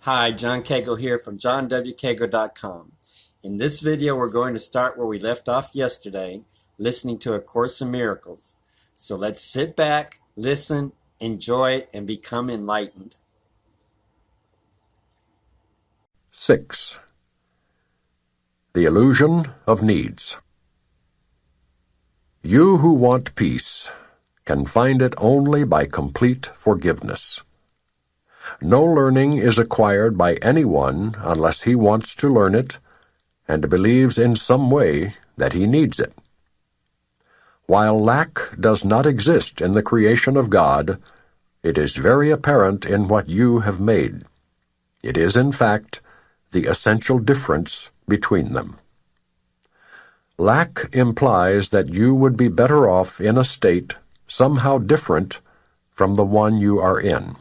Hi, John Cagle here from johnwcagle.com. In this video, we're going to start where we left off yesterday, listening to A Course in Miracles. So let's sit back, listen, enjoy, and become enlightened. 6. The Illusion of Needs. You who want peace can find it only by complete forgiveness. No learning is acquired by anyone unless he wants to learn it and believes in some way that he needs it. While lack does not exist in the creation of God, it is very apparent in what you have made. It is, in fact, the essential difference between them. Lack implies that you would be better off in a state somehow different from the one you are in.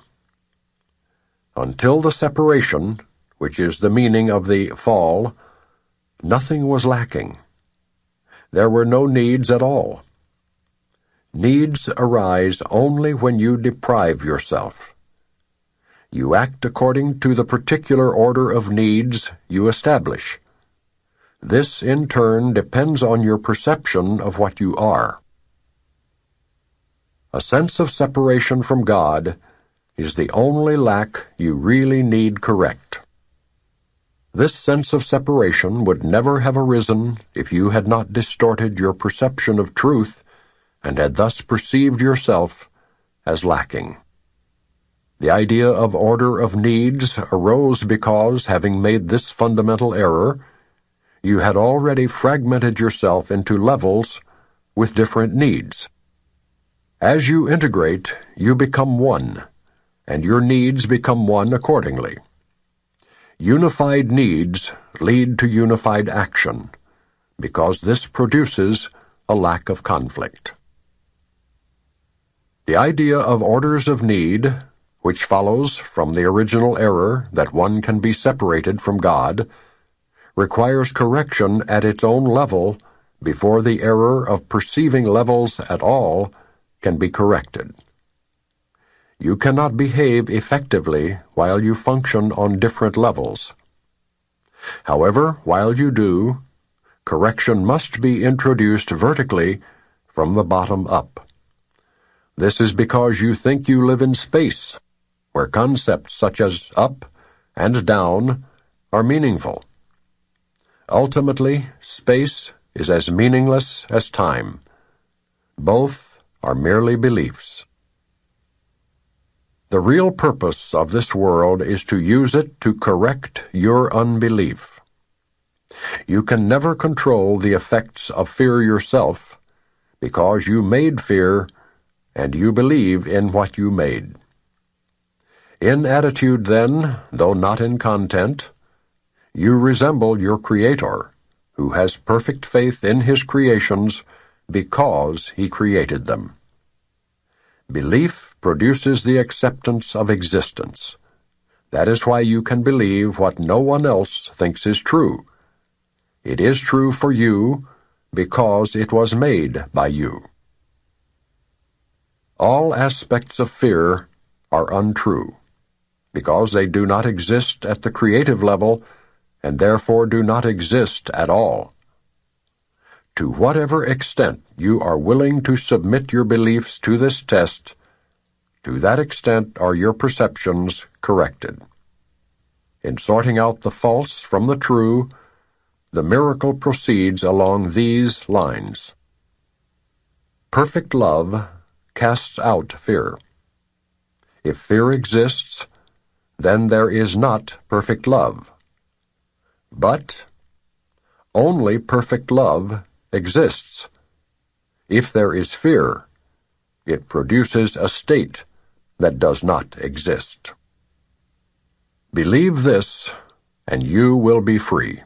Until the separation, which is the meaning of the fall, nothing was lacking. There were no needs at all. Needs arise only when you deprive yourself. You act according to the particular order of needs you establish. This, in turn, depends on your perception of what you are. A sense of separation from God is the only lack you really need correct. This sense of separation would never have arisen if you had not distorted your perception of truth and had thus perceived yourself as lacking. The idea of order of needs arose because, having made this fundamental error, you had already fragmented yourself into levels with different needs. As you integrate, you become one, and your needs become one accordingly. Unified needs lead to unified action, because this produces a lack of conflict. The idea of orders of need, which follows from the original error that one can be separated from God, requires correction at its own level before the error of perceiving levels at all can be corrected. You cannot behave effectively while you function on different levels. However, while you do, correction must be introduced vertically from the bottom up. This is because you think you live in space, where concepts such as up and down are meaningful. Ultimately, space is as meaningless as time. Both are merely beliefs. The real purpose of this world is to use it to correct your unbelief. You can never control the effects of fear yourself, because you made fear and you believe in what you made. In attitude, then, though not in content, you resemble your Creator, who has perfect faith in His creations because He created them. Belief produces the acceptance of existence. That is why you can believe what no one else thinks is true. It is true for you because it was made by you. All aspects of fear are untrue, because they do not exist at the creative level and therefore do not exist at all. To whatever extent you are willing to submit your beliefs to this test, to that extent are your perceptions corrected. In sorting out the false from the true, the miracle proceeds along these lines. Perfect love casts out fear. If fear exists, then there is not perfect love. But only perfect love exists. If there is fear, it produces a state that does not exist. Believe this, and you will be free.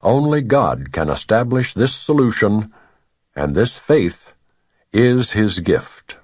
Only God can establish this solution, and this faith is His gift.